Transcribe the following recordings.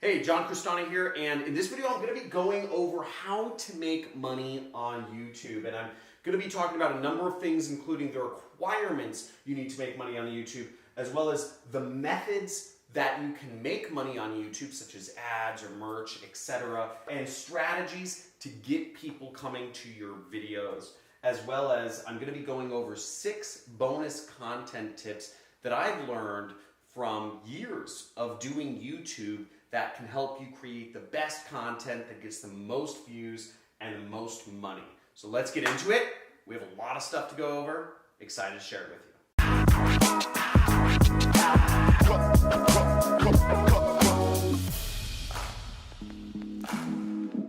Hey, John Cristani here, and in this video I'm going to be going over how to make money on YouTube. And I'm going to be talking about a number of things, including the requirements you need to make money on YouTube, as well as the methods that you can make money on YouTube, such as ads or merch, etc., and strategies to get people coming to your videos, as well as I'm going to be going over 6 bonus content tips that I've learned from years of doing YouTube that can help you create the best content that gets the most views and the most money. So let's get into it. We have a lot of stuff to go over. Excited to share it with you.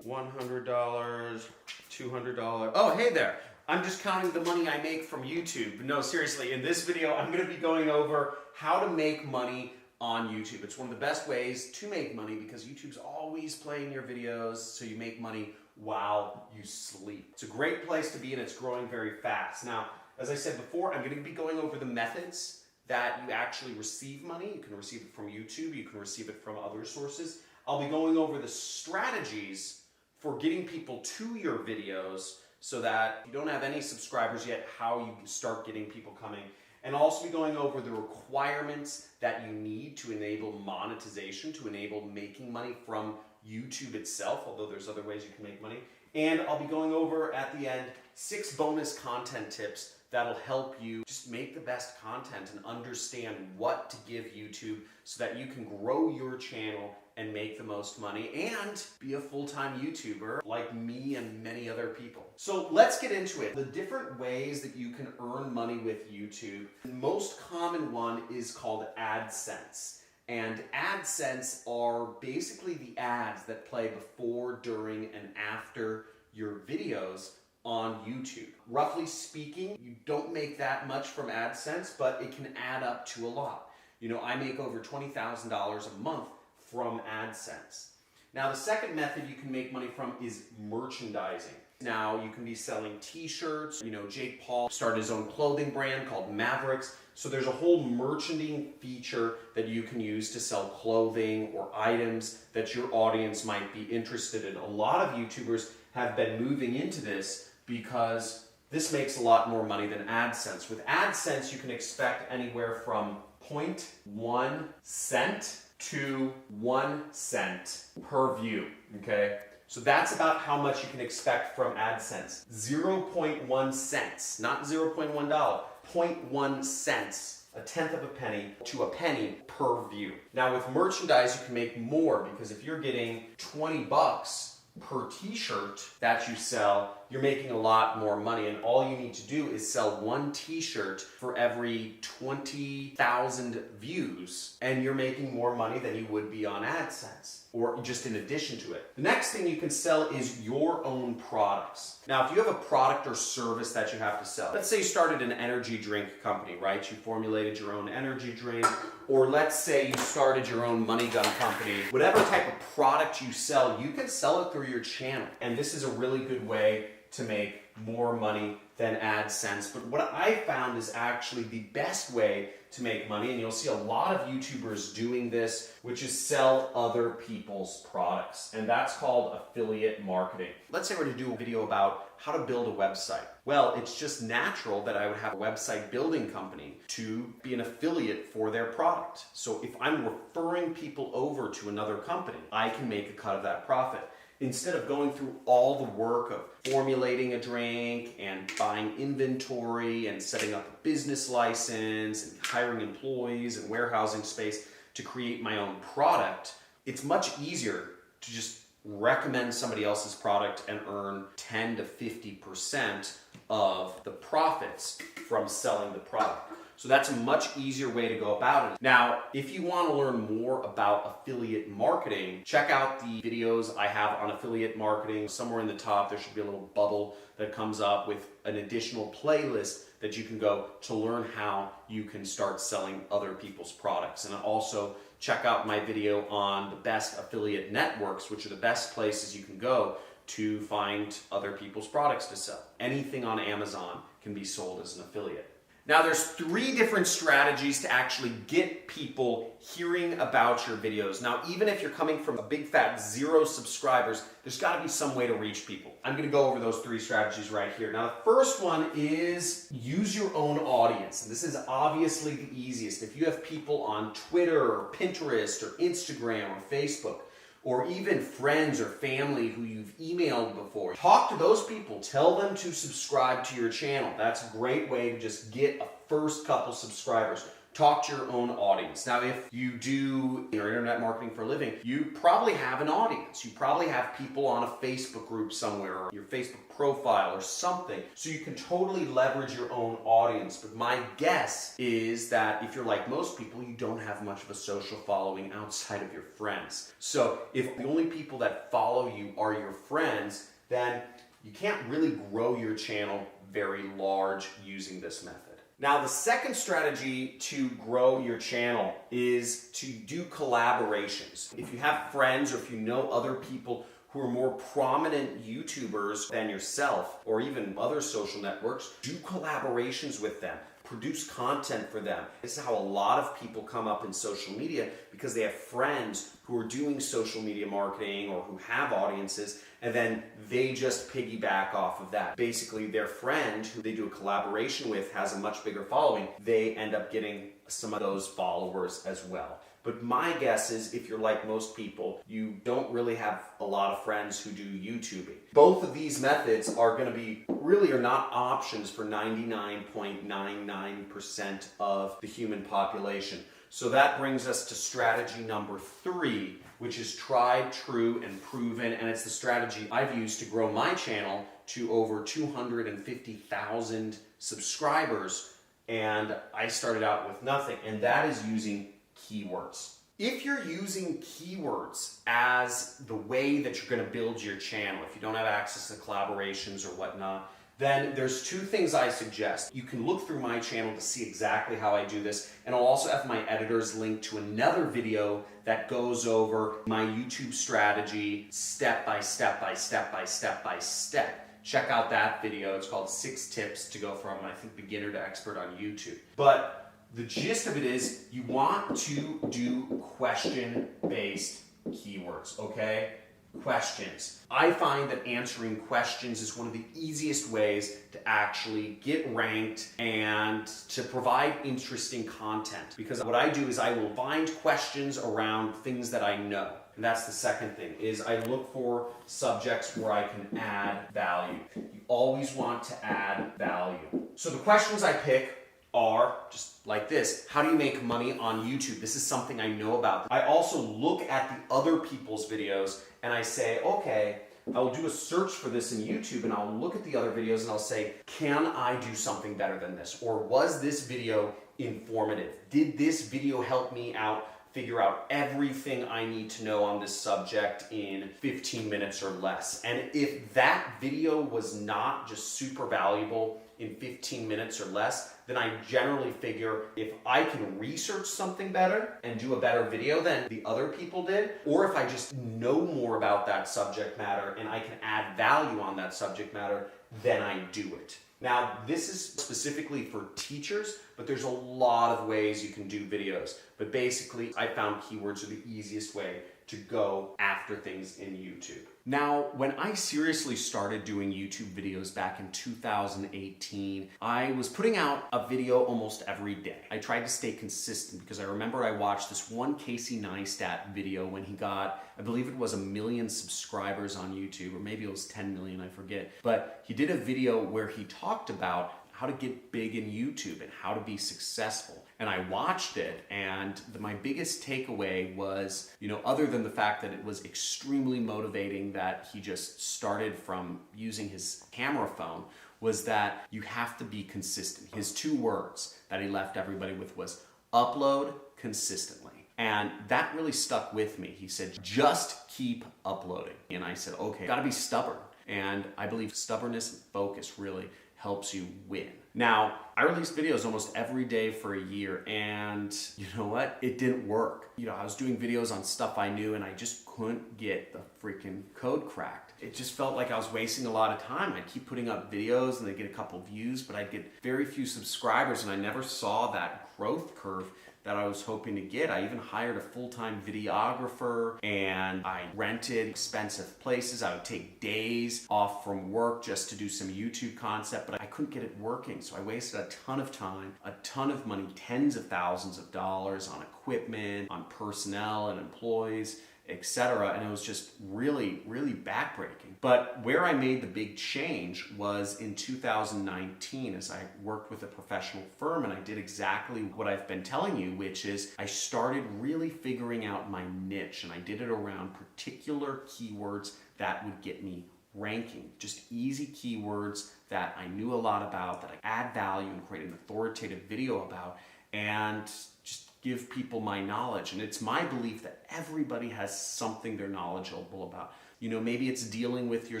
$100, $200. Oh, hey there. I'm just counting the money I make from YouTube. No, seriously, in this video, I'm going to be going over how to make money on YouTube. It's one of the best ways to make money because YouTube's always playing your videos, so you make money while you sleep. It's a great place to be and it's growing very fast. Now, as I said before, I'm going to be going over the methods that you actually receive money. You can receive it from YouTube, you can receive it from other sources. I'll be going over the strategies for getting people to your videos so that if you don't have any subscribers yet, how you start getting people coming. And I'll also be going over the requirements that you need to enable monetization, to enable making money from YouTube itself, although there's other ways you can make money. And I'll be going over at the end 6 bonus content tips that'll help you just make the best content and understand what to give YouTube so that you can grow your channel and make the most money and be a full-time YouTuber like me and many other people. So let's get into it. The different ways that you can earn money with YouTube. The most common one is called AdSense. And AdSense are basically the ads that play before, during, and after your videos on YouTube. Roughly speaking, you don't make that much from AdSense, but it can add up to a lot. You know, I make over $20,000 a month from AdSense. Now, the second method you can make money from is merchandising. Now, you can be selling t-shirts. You know, Jake Paul started his own clothing brand called Mavericks. So there's a whole merchandising feature that you can use to sell clothing or items that your audience might be interested in. A lot of YouTubers have been moving into this because this makes a lot more money than AdSense. With AdSense, you can expect anywhere from 0.1 cent to 1 cent per view, okay? So that's about how much you can expect from AdSense. 0.1 cents, not $0.1, 0.1 cents, a tenth of a penny to a penny per view. Now with merchandise, you can make more because if you're getting 20 bucks per t-shirt that you sell, you're making a lot more money, and all you need to do is sell 1 t-shirt for every 20,000 views, and you're making more money than you would be on AdSense, or just in addition to it. The next thing you can sell is your own products. Now, if you have a product or service that you have to sell, let's say you started an energy drink company, right? You formulated your own energy drink, or let's say you started your own money gun company. Whatever type of product you sell, you can sell it through your channel. And this is a really good way to make more money than AdSense. But what I found is actually the best way to make money, and you'll see a lot of YouTubers doing this, which is sell other people's products. And that's called affiliate marketing. Let's say we're to do a video about how to build a website. Well, it's just natural that I would have a website building company to be an affiliate for their product. So if I'm referring people over to another company, I can make a cut of that profit. Instead of going through all the work of formulating a drink and buying inventory and setting up a business license and hiring employees and warehousing space to create my own product, it's much easier to just recommend somebody else's product and earn 10 to 50% of the profits from selling the product. So that's a much easier way to go about it. Now, if you want to learn more about affiliate marketing, check out the videos I have on affiliate marketing. Somewhere in the top, there should be a little bubble that comes up with an additional playlist that you can go to learn how you can start selling other people's products. And also check out my video on the best affiliate networks, which are the best places you can go to find other people's products to sell. Anything on Amazon can be sold as an affiliate. Now there's 3 different strategies to actually get people hearing about your videos. Now, even if you're coming from a big fat 0 subscribers, there's got to be some way to reach people. I'm going to go over those 3 strategies right here. Now, the first one is use your own audience. And this is obviously the easiest. If you have people on Twitter or Pinterest or Instagram or Facebook, or even friends or family who you've emailed before, talk to those people. Tell them to subscribe to your channel. That's a great way to just get a first couple subscribers. Talk to your own audience. Now, if you do internet marketing for a living, you probably have an audience. You probably have people on a Facebook group somewhere, or your Facebook profile or something. So you can totally leverage your own audience. But my guess is that if you're like most people, you don't have much of a social following outside of your friends. So if the only people that follow you are your friends, then you can't really grow your channel very large using this method. Now, the second strategy to grow your channel is to do collaborations. If you have friends or if you know other people who are more prominent YouTubers than yourself, or even other social networks, do collaborations with them. Produce content for them. This is how a lot of people come up in social media, because they have friends who are doing social media marketing or who have audiences, and then they just piggyback off of that. Basically, their friend who they do a collaboration with has a much bigger following. They end up getting some of those followers as well. But my guess is, if you're like most people, you don't really have a lot of friends who do YouTubing. Both of these methods are going to be really are not options for 99.99% of the human population. So that brings us to strategy number 3, which is tried, true, and proven. And it's the strategy I've used to grow my channel to over 250,000 subscribers. And I started out with nothing, and that is using keywords. If you're using keywords as the way that you're going to build your channel, if you don't have access to collaborations or whatnot, then there's 2 things I suggest. You can look through my channel to see exactly how I do this, and I'll also have my editors link to another video that goes over my YouTube strategy step by step by step by step by step. Check out that video. It's called 6 Tips to Go From, I think, Beginner to Expert on YouTube. But the gist of it is you want to do question-based keywords, okay? Questions. I find that answering questions is one of the easiest ways to actually get ranked and to provide interesting content. Because what I do is I will find questions around things that I know. And that's the second thing, is I look for subjects where I can add value. You always want to add value. So the questions I pick are just like this. How do you make money on YouTube? This is something I know about. I also look at the other people's videos and I say, okay, I'll do a search for this in YouTube and I'll look at the other videos and I'll say, can I do something better than this? Or was this video informative? Did this video help me out figure out everything I need to know on this subject in 15 minutes or less? And if that video was not just super valuable in 15 minutes or less, then I generally figure if I can research something better and do a better video than the other people did, or if I just know more about that subject matter and I can add value on that subject matter, then I do it. Now, this is specifically for teachers, but there's a lot of ways you can do videos. But basically, I found keywords are the easiest way to go after things in YouTube. Now, when I seriously started doing YouTube videos back in 2018, I was putting out a video almost every day. I tried to stay consistent because I remember I watched this one Casey Neistat video when he got, I believe it was 1 million subscribers on YouTube, or maybe it was 10 million, I forget. But he did a video where he talked about how to get big in YouTube and how to be successful. And I watched it, and my biggest takeaway was, other than the fact that it was extremely motivating that he just started from using his camera phone, was that you have to be consistent. His 2 words that he left everybody with was upload consistently. And that really stuck with me. He said, just keep uploading. And I said, okay, gotta be stubborn. And I believe stubbornness and focus really helps you win. Now, I released videos almost every day for a year, and you know what? It didn't work. I was doing videos on stuff I knew, and I just couldn't get the freaking code cracked. It just felt like I was wasting a lot of time. I'd keep putting up videos and they'd get a couple views, but I'd get very few subscribers, and I never saw that growth curve that I was hoping to get. I even hired a full-time videographer, and I rented expensive places. I would take days off from work just to do some YouTube concept, but I couldn't get it working. So I wasted a ton of time, a ton of money, tens of thousands of dollars on equipment, on personnel and employees, etc. And it was just really, really backbreaking. But where I made the big change was in 2019, as I worked with a professional firm, and I did exactly what I've been telling you, which is I started really figuring out my niche, and I did it around particular keywords that would get me ranking. Just easy keywords that I knew a lot about, that I add value and create an authoritative video about, and just give people my knowledge. And it's my belief that everybody has something they're knowledgeable about. Maybe it's dealing with your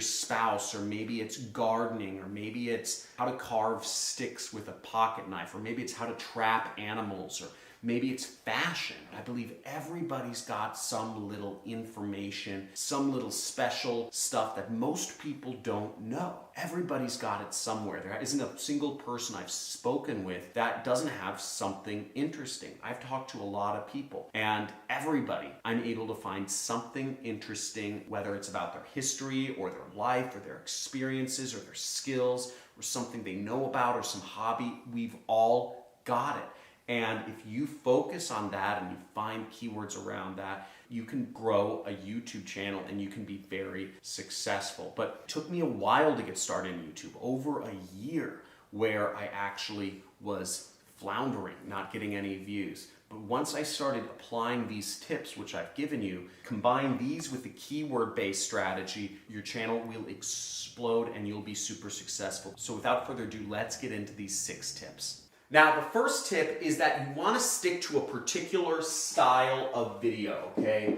spouse, or maybe it's gardening, or maybe it's how to carve sticks with a pocket knife, or maybe it's how to trap animals, or maybe it's fashion. I believe everybody's got some little information, some little special stuff that most people don't know. Everybody's got it somewhere. There isn't a single person I've spoken with that doesn't have something interesting. I've talked to a lot of people, and everybody, I'm able to find something interesting, whether it's about their history or their life or their experiences or their skills or something they know about or some hobby. We've all got it. And if you focus on that and you find keywords around that, you can grow a YouTube channel and you can be very successful. But it took me a while to get started in YouTube, over a year, where I actually was floundering, not getting any views. But once I started applying these tips, which I've given you, combine these with the keyword-based strategy, your channel will explode and you'll be super successful. So without further ado, let's get into these 6 tips. Now, the first tip is that you want to stick to a particular style of video, okay?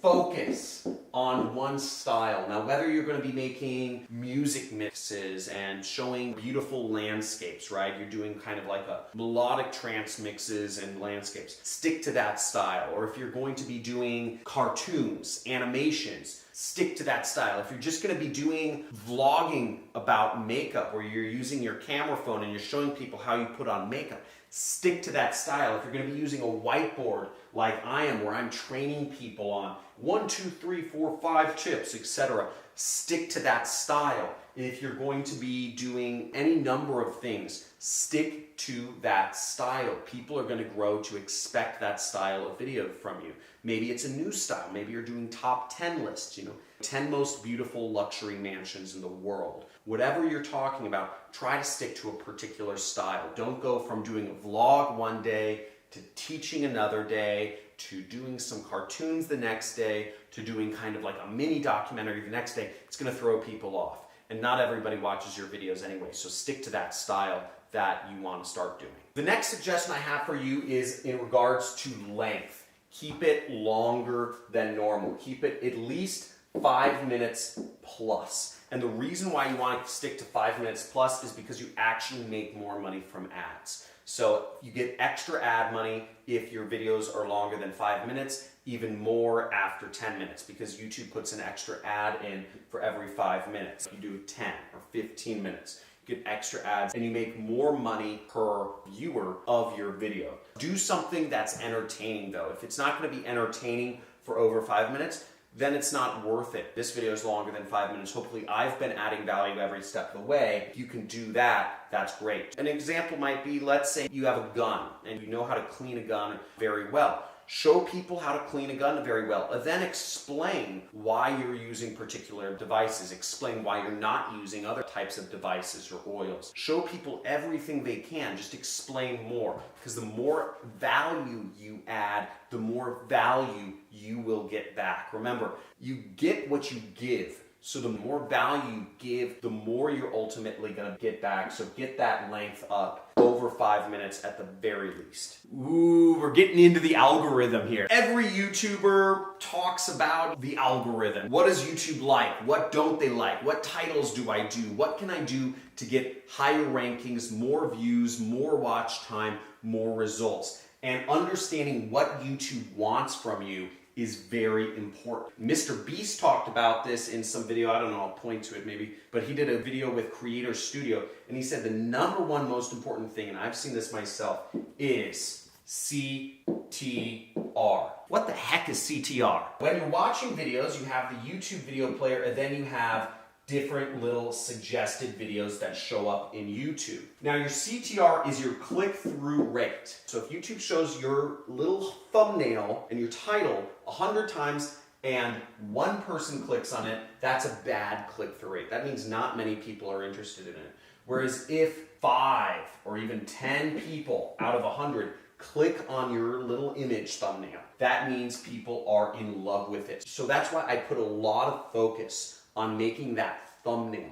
Focus on one style. Now, whether you're going to be making music mixes and showing beautiful landscapes, right? You're doing kind of like a melodic trance mixes and landscapes. Stick to that style. Or if you're going to be doing cartoons, animations, stick to that style. If you're just going to be doing vlogging about makeup, where you're using your camera phone and you're showing people how you put on makeup, stick to that style. If you're going to be using a whiteboard like I am, where I'm training people on 1, 2, 3, 4, 5 tips, etc., stick to that style. If you're going to be doing any number of things, stick to that style. People are going to grow to expect that style of video from you. Maybe it's a new style. Maybe you're doing top 10 lists, 10 most beautiful luxury mansions in the world. Whatever you're talking about, try to stick to a particular style. Don't go from doing a vlog one day to teaching another day, to doing some cartoons the next day, to doing kind of like a mini documentary the next day. It's going to throw people off. And not everybody watches your videos anyway, so stick to that style that you want to start doing. The next suggestion I have for you is in regards to length. Keep it longer than normal. Keep it at least 5 minutes plus. And the reason why you want to stick to 5 minutes plus is because you actually make more money from ads. So you get extra ad money if your videos are longer than 5 minutes, even more after 10 minutes, because YouTube puts an extra ad in for every 5 minutes. You do 10 or 15 minutes. You get extra ads and you make more money per viewer of your video. Do something that's entertaining though. If it's not going to be entertaining for over 5 minutes, then it's not worth it. This video is longer than 5 minutes. Hopefully I've been adding value every step of the way. If you can do that, that's great. An example might be, let's say you have a gun and you know how to clean a gun very well. Show people how to clean a gun very well, and then explain why you're using particular devices. Explain why you're not using other types of devices or oils. Show people everything they can. Just explain more, because the more value you add, the more value you will get back. Remember, you get what you give. So the more value you give, the more you're ultimately going to get back. So get that length up over 5 minutes at the very least. Ooh, we're getting into the algorithm here. Every YouTuber talks about the algorithm. What does YouTube like? What don't they like? What titles do I do? What can I do to get higher rankings, more views, more watch time, more results? And understanding what YouTube wants from you is very important. Mr. Beast talked about this in some video, I don't know, I'll point to it maybe, but he did a video with Creator Studio, and he said the number one most important thing, and I've seen this myself, is CTR. What the heck is CTR? When you're watching videos, you have the YouTube video player, and then you have different little suggested videos that show up in YouTube. Now your CTR is your click-through rate. So if YouTube shows your little thumbnail and your title 100 times and one person clicks on it, that's a bad click-through rate. That means not many people are interested in it. Whereas if 5 or even 10 people out of 100 click on your little image thumbnail, that means people are in love with it. So that's why I put a lot of focus on making that thumbnail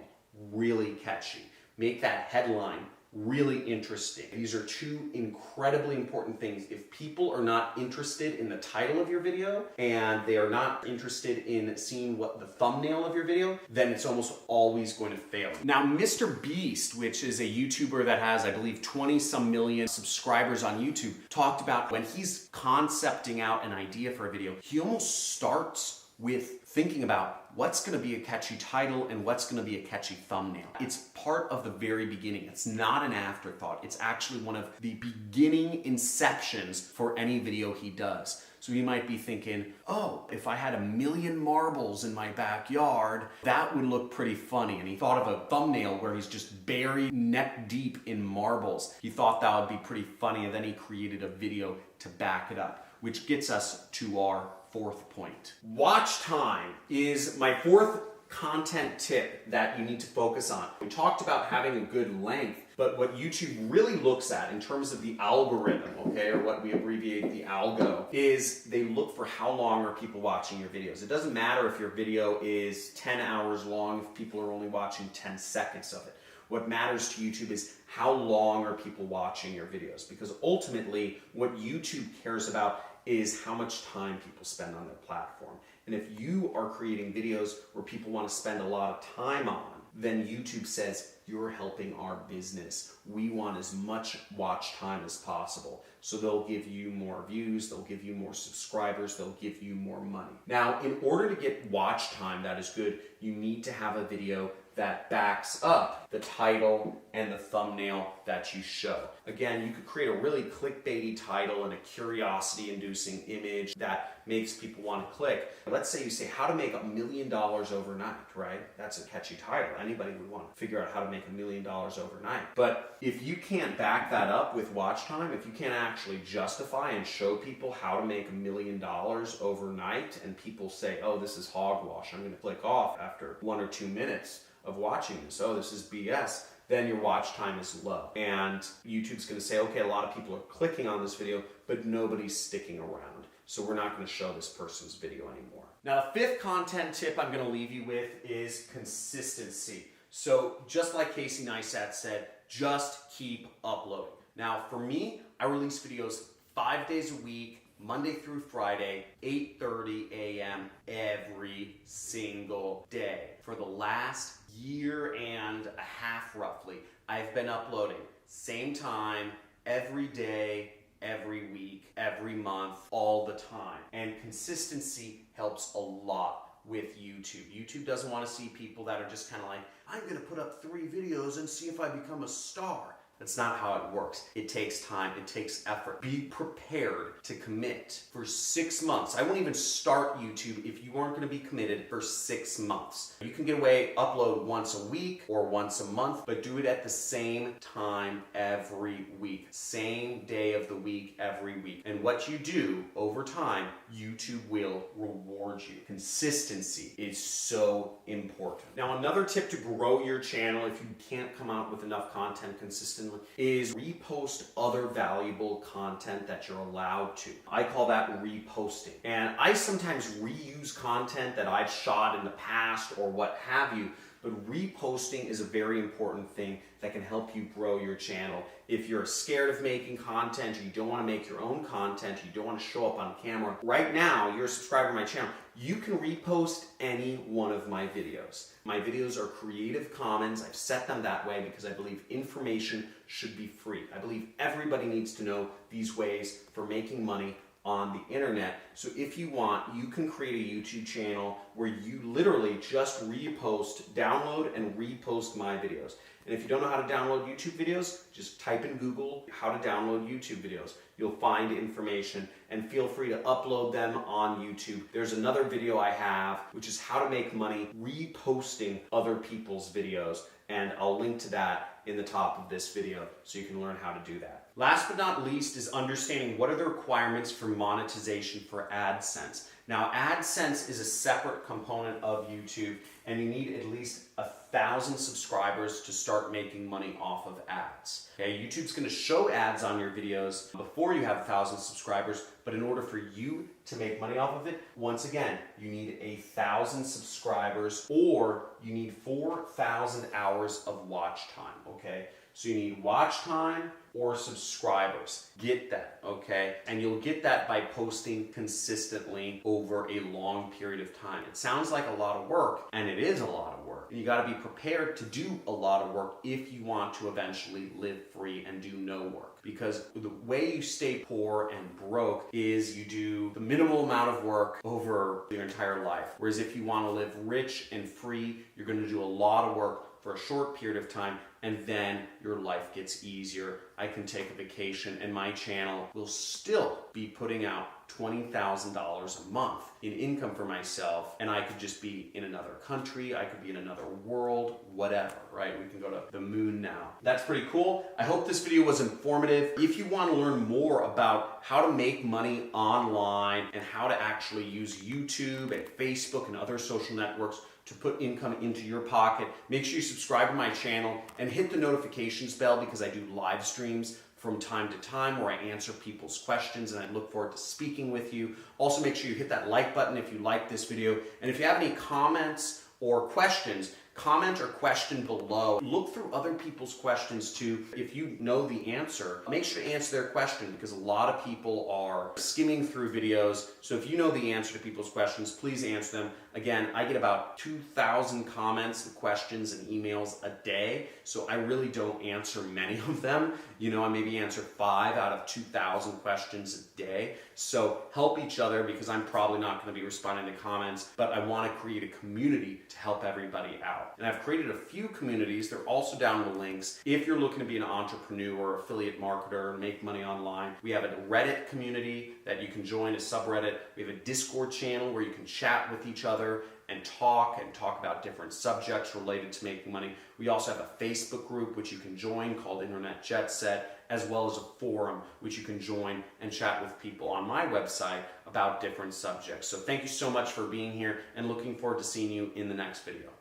really catchy. Make that headline really interesting. These are two incredibly important things. If people are not interested in the title of your video and they are not interested in seeing what the thumbnail of your video, then it's almost always going to fail. Now, Mr. Beast, which is a YouTuber that has, I believe, 20-some million subscribers on YouTube, talked about when he's concepting out an idea for a video, he almost starts with thinking about what's going to be a catchy title and what's going to be a catchy thumbnail. It's part of the very beginning. It's not an afterthought. It's actually one of the beginning inceptions for any video he does. So he might be thinking, oh, if I had 1 million marbles in my backyard, that would look pretty funny. And he thought of a thumbnail where he's just buried neck deep in marbles. He thought that would be pretty funny, and then he created a video to back it up, which gets us to our fourth point. Watch time is my fourth content tip that you need to focus on. We talked about having a good length, but what YouTube really looks at in terms of the algorithm, okay, or what we abbreviate the algo, is they look for how long are people watching your videos. It doesn't matter if your video is 10 hours long if people are only watching 10 seconds of it. What matters to YouTube is how long are people watching your videos, because ultimately what YouTube cares about is how much time people spend on their platform. And if you are creating videos where people want to spend a lot of time on, then YouTube says, you're helping our business. We want as much watch time as possible. So they'll give you more views, they'll give you more subscribers, they'll give you more money. Now, in order to get watch time that is good, you need to have a video that backs up the title and the thumbnail that you show. Again, you could create a really clickbaity title and a curiosity-inducing image that makes people want to click. Let's say you say, how to make $1 million overnight, right? That's a catchy title. Anybody would want to figure out how to make $1 million overnight. But if you can't back that up with watch time, if you can't actually justify and show people how to make $1 million overnight, and people say, oh, this is hogwash, I'm going to click off after 1 or 2 minutes of watching this, oh, this is BS, then your watch time is low. And YouTube's going to say, okay, a lot of people are clicking on this video, but nobody's sticking around. So we're not going to show this person's video anymore. Now, the fifth content tip I'm going to leave you with is consistency. So just like Casey Neistat said, just keep uploading. Now, for me, I release videos 5 days a week, Monday through Friday, 8:30 a.m. every single day. For the last year and a half, roughly, I've been uploading same time, every day, every week, every month, all the time. And consistency helps a lot with YouTube. YouTube doesn't want to see people that are just kind of like, I'm going to put up 3 videos and see if I become a star. That's not how it works. It takes time, it takes effort. Be prepared to commit for 6 months. I wouldn't even start YouTube if you weren't going to be committed for 6 months. You can get away, upload once a week or once a month, but do it at the same time every week. Same day of the week every week. And what you do over time, YouTube will reward you. Consistency is so important. Now, another tip to grow your channel if you can't come out with enough content consistently consistently, is repost other valuable content that you're allowed to. I call that reposting. And I sometimes reuse content that I've shot in the past or what have you, but reposting is a very important thing that can help you grow your channel. If you're scared of making content, or you don't want to make your own content, you don't want to show up on camera, right now, you're a subscriber to my channel, you can repost any one of my videos. My videos are Creative Commons. I've set them that way because I believe information should be free. I believe everybody needs to know these ways for making money on the internet. So if you want, you can create a YouTube channel where you literally just download and repost my videos. And if you don't know how to download YouTube videos, just type in Google how to download YouTube videos. You'll find information, and feel free to upload them on YouTube. There's another video I have, which is how to make money reposting other people's videos, and I'll link to that in the top of this video so you can learn how to do that. Last but not least is understanding what are the requirements for monetization for AdSense. Now, AdSense is a separate component of YouTube, and you need at least 1,000 subscribers to start making money off of ads. Okay, YouTube's going to show ads on your videos before you have 1,000 subscribers, but in order for you to make money off of it, once again, you need 1,000 subscribers, or you need 4,000 hours of watch time, okay? So you need watch time or subscribers. Get that, okay? And you'll get that by posting consistently over a long period of time. It sounds like a lot of work, and it is a lot of work. You gotta be prepared to do a lot of work if you want to eventually live free and do no work. Because the way you stay poor and broke is you do the minimal amount of work over your entire life. Whereas if you wanna live rich and free, you're gonna do a lot of work for a short period of time, and then your life gets easier. I can take a vacation, and my channel will still be putting out $20,000 a month in income for myself, and I could just be in another country, I could be in another world, whatever, right? We can go to the moon now. That's pretty cool. I hope this video was informative. If you want to learn more about how to make money online and how to actually use YouTube and Facebook and other social networks to put income into your pocket, make sure you subscribe to my channel and hit the notifications bell, because I do live streams from time to time where I answer people's questions, and I look forward to speaking with you. Also, make sure you hit that like button if you like this video. And if you have any comments or questions, comment or question below. Look through other people's questions too. If you know the answer, make sure to answer their question, because a lot of people are skimming through videos. So if you know the answer to people's questions, please answer them. Again, I get about 2,000 comments and questions and emails a day, so I really don't answer many of them. You know, I maybe answer 5 out of 2,000 questions a day. So help each other, because I'm probably not going to be responding to comments, but I want to create a community to help everybody out. And I've created a few communities. They're also down in the links. If you're looking to be an entrepreneur, affiliate marketer, and make money online, we have a Reddit community that you can join, a subreddit. We have a Discord channel where you can chat with each other and talk about different subjects related to making money. We also have a Facebook group which you can join called Internet Jet Set, as well as a forum which you can join and chat with people on my website about different subjects. So thank you so much for being here, and looking forward to seeing you in the next video.